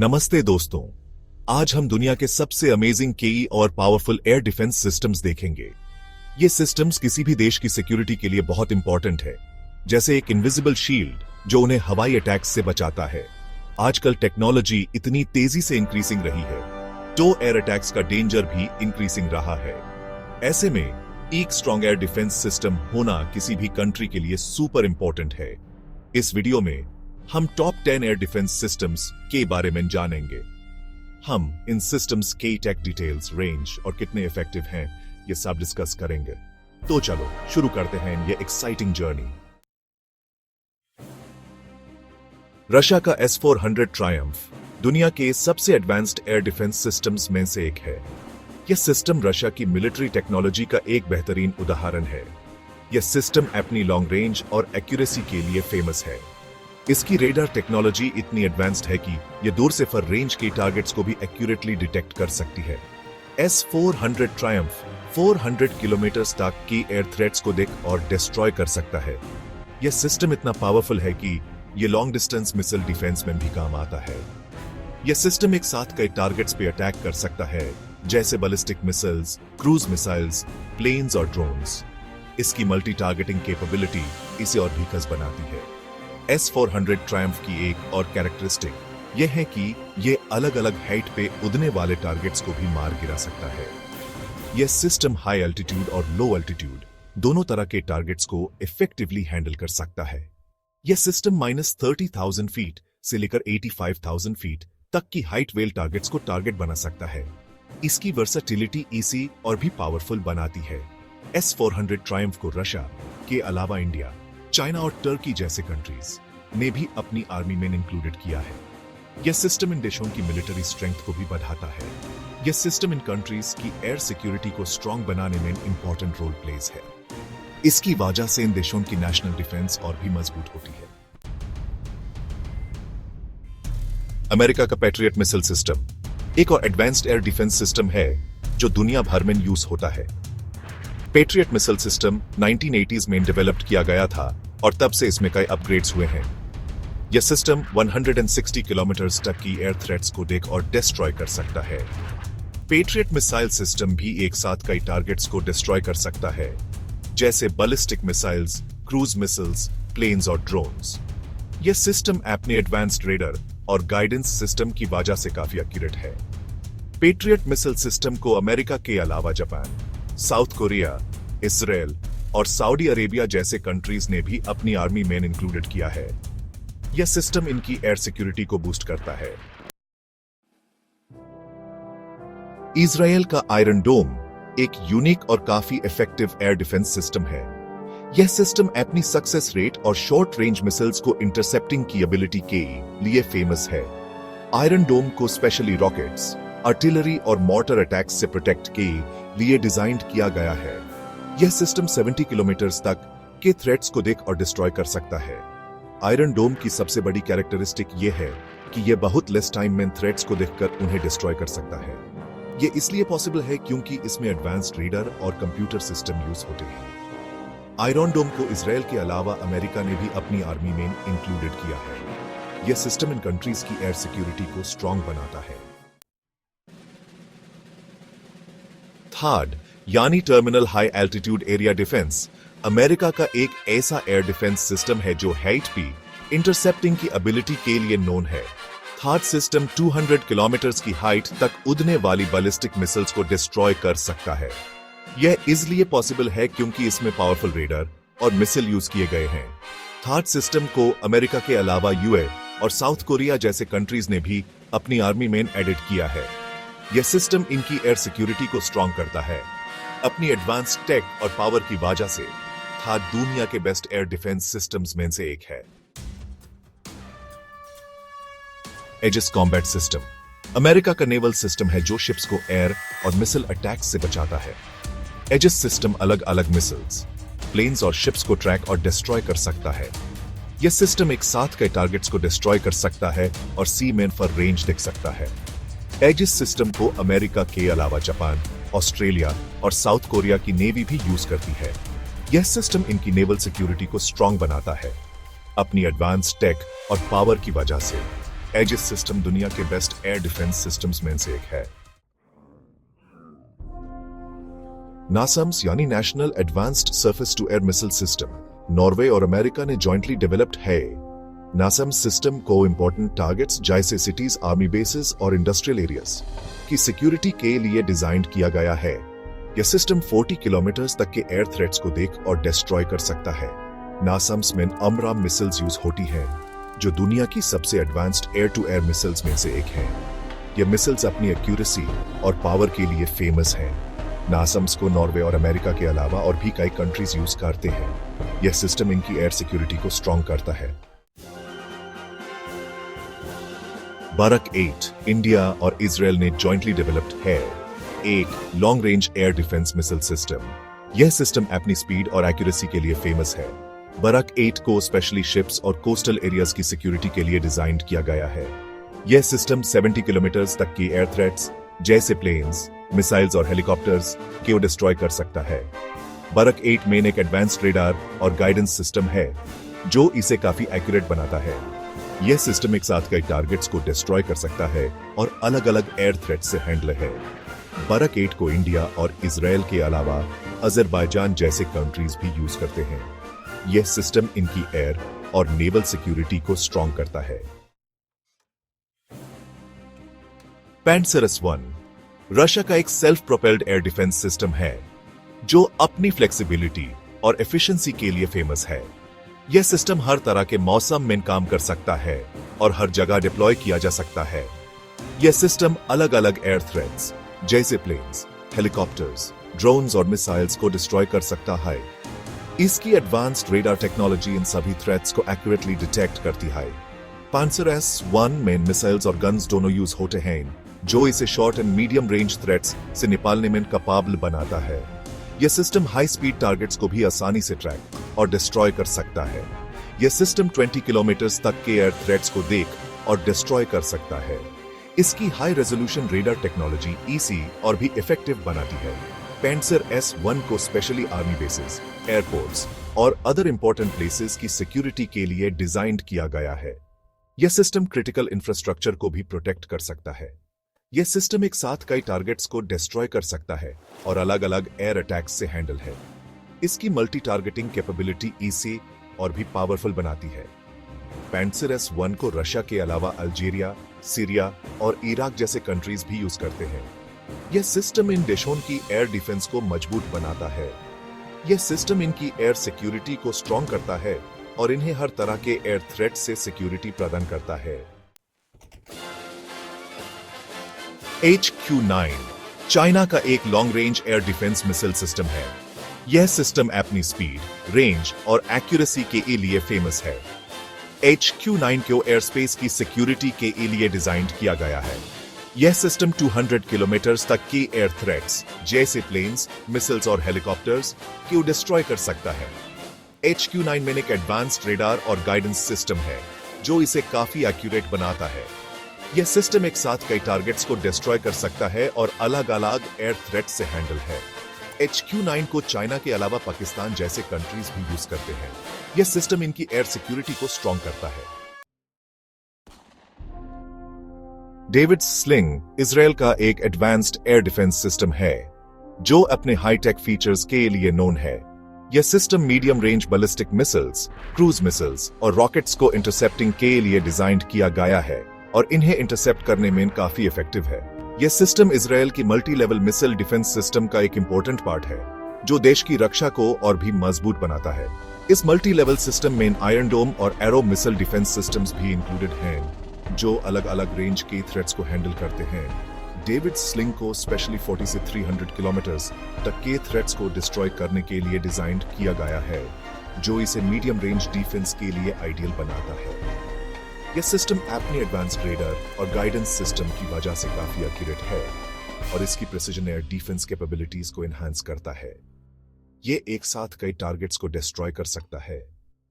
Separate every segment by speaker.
Speaker 1: नमस्ते दोस्तों, आज हम दुनिया के सबसे अमेजिंग केई और पावरफुल एयर डिफेंस सिस्टम्स देखेंगे। ये सिस्टम्स किसी भी देश की सिक्योरिटी के लिए बहुत इंपॉर्टेंट है, जैसे एक इनविजिबल शील्ड जो उन्हें हवाई अटैक्स से बचाता है। आजकल टेक्नोलॉजी इतनी तेजी से इंक्रीजिंग रही है, तो एयर अटैक्स का डेंजर भी इंक्रीजिंग रहा है। ऐसे में एक स्ट्रॉन्ग एयर डिफेंस सिस्टम होना किसी भी कंट्री के लिए सुपर इंपॉर्टेंट है। इस वीडियो में हम टॉप 10 एयर डिफेंस सिस्टम्स के बारे में जानेंगे। हम इन सिस्टम्स के टेक डिटेल्स, रेंज और कितने इफेक्टिव हैं, ये सब डिस्कस करेंगे। तो चलो शुरू करते हैं ये एक्साइटिंग जर्नी। रशिया का S-400 ट्रायम्फ दुनिया के सबसे एडवांस्ड एयर डिफेंस सिस्टम्स में से एक है। यह सिस्टम रशिया की मिलिट्री टेक्नोलॉजी का एक बेहतरीन उदाहरण है। यह सिस्टम अपनी लॉन्ग रेंज और एक्यूरेसी के लिए फेमस है। इसकी रेडार टेक्नोलॉजी इतनी एडवांस्ड है कि यह दूर से फर रेंज के टारगेट्स को भी एक्यूरेटली डिटेक्ट कर सकती है। S-400 ट्रायम्फ 400 किलोमीटर तक की एयर थ्रेट्स को देख और डिस्ट्रॉय कर सकता है। यह सिस्टम इतना पावरफुल है कि यह लॉन्ग डिस्टेंस मिसाइल डिफेंस में भी काम आता है। यह सिस्टम एक साथ कई टारगेट्स पे अटैक कर सकता है, जैसे ballistic missiles, cruise missiles, planes और ड्रोन्स। इसकी मल्टी टारगेटिंग कैपेबिलिटी इसे और भी कस बनाती है। S-400 ट्रायम्फ की एक और कैरेक्टरिस्टिक यह है कि यह अलग अलग हाइट पे उड़ने वाले टारगेट्स को भी मार गिरा सकता है। यह सिस्टम हाई एल्टीट्यूड और लो एल्टीट्यूड दोनों तरह के टारगेट्स को इफेक्टिवली हैंडल कर सकता है। यह सिस्टम -30,000 फीट से लेकर 85,000 फीट तक की हाइट वेल टारगेट्स को टारगेट बना सकता है। इसकी वर्सेटिलिटी इसी और भी पावरफुल बनाती है। S-400 ट्रायम्फ को रशिया के अलावा इंडिया, चाइना और टर्की जैसे कंट्रीज ने भी अपनी आर्मी में इंक्लूडेड किया है। यह सिस्टम इन देशों की मिलिट्री स्ट्रेंथ को भी बढ़ाता है। यह सिस्टम इन कंट्रीज की एयर सिक्योरिटी को स्ट्रॉन्ग बनाने में इंपॉर्टेंट रोल प्लेज है। इसकी वजह से इन देशों की नेशनल डिफेंस और भी मजबूत होती है। अमेरिका का पैट्रियट मिसाइल सिस्टम एक और एडवांस्ड एयर डिफेंस सिस्टम है जो दुनिया भर में यूज होता है। पैट्रियट मिसाइल सिस्टम 1980s में डेवलप्ड किया गया था और तब से इसमें कई अपग्रेड्स हुए हैं। यह सिस्टम 160 किलोमीटर तक की एयर थ्रेट्स को देख और डिस्ट्रॉय कर सकता है। पैट्रियट मिसाइल सिस्टम भी एक साथ कई टारगेट्स को डिस्ट्रॉय कर सकता है, जैसे ballistic missiles, cruise missiles, planes और ड्रोन्स। यह सिस्टम अपने एडवांस्ड रेडर और गाइडेंस सिस्टम की वजह से काफी एक्यूरेट है। पैट्रियट मिसाइल सिस्टम को अमेरिका के अलावा जापान, साउथ कोरिया, इसराइल और सऊदी अरेबिया जैसे कंट्रीज ने भी अपनी आर्मी में इंक्लूडेड किया है। यह सिस्टम इनकी एयर सिक्योरिटी को बूस्ट करता है। इजराइल का आयरन डोम एक यूनिक और काफी इफेक्टिव एयर डिफेंस सिस्टम है। यह सिस्टम अपनी सक्सेस रेट और शॉर्ट रेंज मिसाइल्स को इंटरसेप्टिंग की एबिलिटी के लिए फेमस है। आयरन डोम को स्पेशली रॉकेट्स, आर्टिलरी और मॉर्टर अटैक्स से प्रोटेक्ट के लिए डिजाइन किया गया है। यह सिस्टम 70 किलोमीटर तक के थ्रेट्स को देख और डिस्ट्रॉय कर सकता है। आयरन डोम की सबसे बड़ी कैरेक्टरिस्टिक यह है कि यह बहुत लेस टाइम में थ्रेट्स को देखकर उन्हें डिस्ट्रॉय कर सकता है। यह इसलिए पॉसिबल है क्योंकि इसमें एडवांस्ड रीडर और कंप्यूटर सिस्टम यूज होते हैं। आयरन डोम को इजराइल के अलावा अमेरिका ने भी अपनी आर्मी में इंक्लूडेड किया है। यह सिस्टम इन कंट्रीज की एयर सिक्योरिटी को स्ट्रॉन्ग बनाता है। थर्ड, यानी terminal high altitude area defence, America का एक ऐसा एयर डिफेंस सिस्टम है जो हाइट पे इंटरसेप्टिंग की एबिलिटी के लिए नोन है। थर्ड सिस्टम 200 किलोमीटर की हाइट तक उड़ने वाली बैलिस्टिक मिसाइल्स को डिस्ट्रॉय कर सकता है। यह इसलिए पॉसिबल है क्योंकि इसमें पावरफुल रेडर और मिसाइल यूज किए गए हैं। थर्ड सिस्टम को अमेरिका के अलावा यूए और साउथ कोरिया जैसे कंट्रीज ने भी अपनी आर्मी में एडिट किया है। यह सिस्टम इनकी एयर सिक्योरिटी को स्ट्रॉन्ग करता है। अपनी एडवांस टेक और पावर की वजह से थर्ड दुनिया के बेस्ट एयर डिफेंस सिस्टम्स में से एक है। एजिस कॉम्बैट सिस्टम अमेरिका का नेवल सिस्टम है जो शिप्स को एयर और मिसाइल अटैक्स से बचाता है। एजिस सिस्टम अलग अलग मिसाइल्स, प्लेन्स और शिप्स को ट्रैक और डिस्ट्रॉय कर सकता है। यह सिस्टम एक साथ कई टारगेट्स को डिस्ट्रॉय कर सकता है और सी में फॉर रेंज देख सकता है। एजिस सिस्टम को अमेरिका के अलावा जापान, ऑस्ट्रेलिया और साउथ कोरिया की नेवी भी यूज करती है। यह सिस्टम इनकी नेवल सिक्योरिटी को स्ट्रॉन्ग बनाता है। अपनी एडवांस टेक और पावर की वजह से एजिस सिस्टम दुनिया के बेस्ट एयर डिफेंस सिस्टम्स में से एक है। नासम्स यानी national advanced surface to air missile system Norway और अमेरिका ने जॉइंटली डेवलप्ड है। नासम्स सिस्टम को इंपॉर्टेंट टारगेट्स जैसे सिटीज, आर्मी बेसेस और इंडस्ट्रियल एरियाज की सिक्योरिटी के लिए डिजाइन किया गया है। यह सिस्टम 40 किलोमीटर तक के एयर थ्रेट्स को देख और डिस्ट्रॉय कर सकता है। नासम्स में अमराम मिसाइल्स यूज होती हैं, जो दुनिया की सबसे advanced air to air missiles में से एक है। ये मिसाइल्स अपनी एक्यूरेसी और पावर के लिए फेमस हैं। नासम्स को नॉर्वे और अमेरिका के अलावा और भी कई कंट्रीज यूज करते हैं। यह सिस्टम इनकी एयर सिक्योरिटी को स्ट्रॉन्ग करता है। बारक 8 इंडिया और इजराइल ने जॉइंटली डेवलप्ड है एक long range air defence missile system. यह सिस्टम अपनी स्पीड और एक्यूरेसी के लिए फेमस है। बरक 8 को स्पेशली शिप्स और कोस्टल एरियाज की सिक्योरिटी के लिए डिजाइन किया गया है। यह सिस्टम 70 किलोमीटर तक की एयर थ्रेट्स जैसे प्लेन्स, मिसाइल्स और हेलीकॉप्टर्स को डिस्ट्रॉय कर सकता है। बरक 8 में एक एडवांस्ड रेडार और गाइडेंस सिस्टम है, जो इसे काफी एक्यूरेट बनाता है। यह सिस्टम एक साथ कई टारगेट्स को डिस्ट्रॉय कर सकता है और अलग अलग एयर थ्रेट से हैंडल है। बरक 8 को इंडिया और इजराइल के अलावा अजरबैजान जैसे कंट्रीज भी यूज करते हैं। यह सिस्टम इनकी एयर और नेवल सिक्योरिटी को स्ट्रॉन्ग करता है। पैंसरस 1 रशिया का एक self propelled air defence system है, जो अपनी फ्लेक्सिबिलिटी और एफिशिएंसी के लिए फेमस है। यह सिस्टम हर तरह के मौसम में काम कर सकता है और हर जगह डिप्लॉय किया जा सकता है। यह सिस्टम अलग अलग एयर थ्रेट्स जैसे प्लेन्स, हेलीकॉप्टर्स, ड्रोन्स और मिसाइल्स को डिस्ट्रॉय कर सकता है। इसकी एडवांस्ड रेडार टेक्नोलॉजी इन सभी थ्रेट्स को एक्यूरेटली डिटेक्ट करती है। पैंसरस 1 में मिसाइल्स और गन्स दोनों यूज होते हैं, जो इसे short and medium range threats से निकालने में काबिल बनाता है। यह सिस्टम हाई स्पीड टारगेट्स को भी आसानी से ट्रैक और डिस्ट्रॉय कर सकता है। यह सिस्टम 20 किलोमीटर तक के एयर थ्रेट्स को देख और डिस्ट्रॉय कर सकता है। इसकी हाई रेजोल्यूशन रेडार टेक्नोलॉजी इसी और भी इफेक्टिव बनाती है। पैंसरस 1 को स्पेशली आर्मी बेसेस, एयरपोर्ट्स और अदर इंपॉर्टेंट प्लेसेस की सिक्योरिटी के लिए डिजाइन किया गया है। यह सिस्टम क्रिटिकल इंफ्रास्ट्रक्चर को भी प्रोटेक्ट कर सकता है। यह सिस्टम एक साथ कई टारगेट्स को डिस्ट्रॉय कर सकता है और अलग अलग एयर अटैक्स से हैंडल है। इसकी मल्टी टारगेटिंग कैपेबिलिटी इसे और भी पावरफुल बनाती है। पैंसरस 1 को रशिया के अलावा अल्जीरिया, सीरिया और इराक जैसे कंट्रीज भी यूज करते हैं। यह सिस्टम इन देशों की एयर डिफेंस को मजबूत बनाता है। यह सिस्टम इनकी एयर सिक्योरिटी को स्ट्रॉन्ग करता है और इन्हें हर तरह के एयर थ्रेट से सिक्योरिटी प्रदान करता है। HQ-9 चाइना का एक long range air defence missile system है। यह सिस्टम अपनी स्पीड, रेंज और एक्यूरेसी के लिए फेमस है। HQ-9 को एयर स्पेस की सिक्योरिटी के लिए डिजाइन किया गया है। यह सिस्टम 200 किलोमीटर तक की एयर थ्रेट्स जैसे प्लेन्स, मिसाइल्स और हेलीकॉप्टर्स को डिस्ट्रॉय कर सकता है। HQ-9 में एक एडवांस्ड रेडार और गाइडेंस सिस्टम है, जो इसे काफी एक्यूरेट बनाता है। यह सिस्टम एक साथ कई टारगेट्स को डिस्ट्रॉय कर सकता है और अलग अलग एयर थ्रेट से हैंडल है। HQ-9 को चाइना के अलावा पाकिस्तान जैसे कंट्रीज भी यूज करते हैं। यह सिस्टम इनकी एयर सिक्योरिटी को स्ट्रॉन्ग करता है। डेविड स्लिंग इजराइल का एक एडवांस्ड एयर डिफेंस सिस्टम है, जो अपने हाईटेक फीचर्स के लिए नोन है। यह system medium range ballistic missiles, cruise missiles और रॉकेट्स को इंटरसेप्टिंग के लिए डिजाइन किया गया है और इन्हें इंटरसेप्ट करने में काफी इफेक्टिव है। यह सिस्टम इजराइल की multi level missile defence system का एक इंपॉर्टेंट पार्ट है, जो देश की रक्षा को और भी मजबूत बनाता है। इस मल्टी लेवल सिस्टम में आयरन डोम और एरो मिसाइल डिफेंस सिस्टम्स भी इंक्लूडेड हैं, जो अलग अलग रेंज के थ्रेट्स को हैंडल करते हैं। डेविड स्लिंग को स्पेशली 40 से 300 किलोमीटर तक के थ्रेट्स को डिस्ट्रॉय करने के लिए डिजाइन किया गया है, जो इसे मीडियम रेंज डिफेंस के लिए आइडियल बनाता है। यह सिस्टम अपने एडवांस्ड रेडार और गाइडेंस सिस्टम की वजह से काफी एक्यूरेट है और इसकी प्रिसिजन एयर डिफेंस कैपेबिलिटीज को एनहांस करता है। यह एक साथ कई टारगेट्स को डिस्ट्रॉय कर सकता है,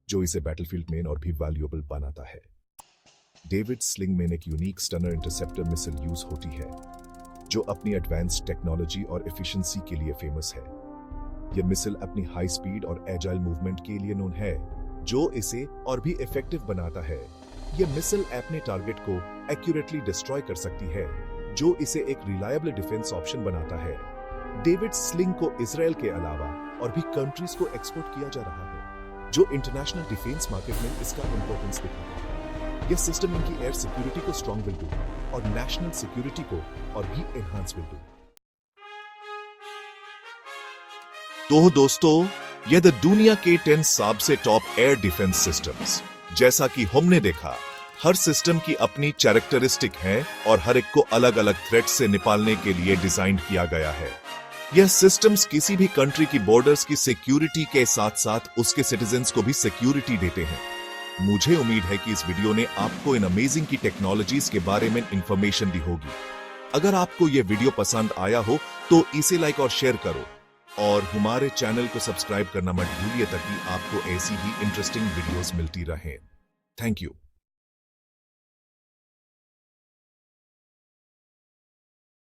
Speaker 1: जो इसे बैटलफील्ड में और भी वैल्यूएबल बनाता है। डेविड स्लिंग में एक unique stunner interceptor missile use होती है, जो अपनी एडवांस्ड टेक्नोलॉजी और एफिशिएंसी के लिए फेमस है। यह मिसाइल अपनी हाई स्पीड और एजाइल मूवमेंट के लिए नोन है, जो इसे और भी इफेक्टिव बनाता है। ये मिसाइल अपने टारगेट को एक्यूरेटली डिस्ट्रॉय कर सकती है, जो इसे एक रिलायबल डिफेंस ऑप्शन बनाता है। डेविड स्लिंग को इसराइल के अलावा और भी कंट्रीज को एक्सपोर्ट किया जा रहा है, जो इंटरनेशनल डिफेंस मार्केट में इसका इंपॉर्टेंस दिखाता है। यह सिस्टम इनकी एयर सिक्योरिटी को स्ट्रॉन्ग विल डू और नेशनल सिक्योरिटी को और भी एनहांस विल डू। तो दोस्तों, ये द दुनिया के 10 सबसे टॉप एयर डिफेंस सिस्टम्स। जैसा कि हमने देखा, हर सिस्टम की अपनी कैरेक्टरिस्टिक है और हर एक को अलग अलग थ्रेट से निकालने के लिए डिजाइन किया गया है। यह सिस्टम्स किसी भी कंट्री की बॉर्डर्स की सिक्योरिटी के साथ साथ उसके सिटीजन्स को भी सिक्योरिटी देते हैं। मुझे उम्मीद है कि इस वीडियो ने आपको इन अमेजिंग की टेक्नोलॉजीज के बारे में इंफॉर्मेशन दी होगी। अगर आपको यह वीडियो पसंद आया हो तो इसे लाइक और शेयर करो और हमारे चैनल को सब्सक्राइब करना मत भूलिए ताकि आपको ऐसी ही इंटरेस्टिंग वीडियोस मिलती रहें। Thank you.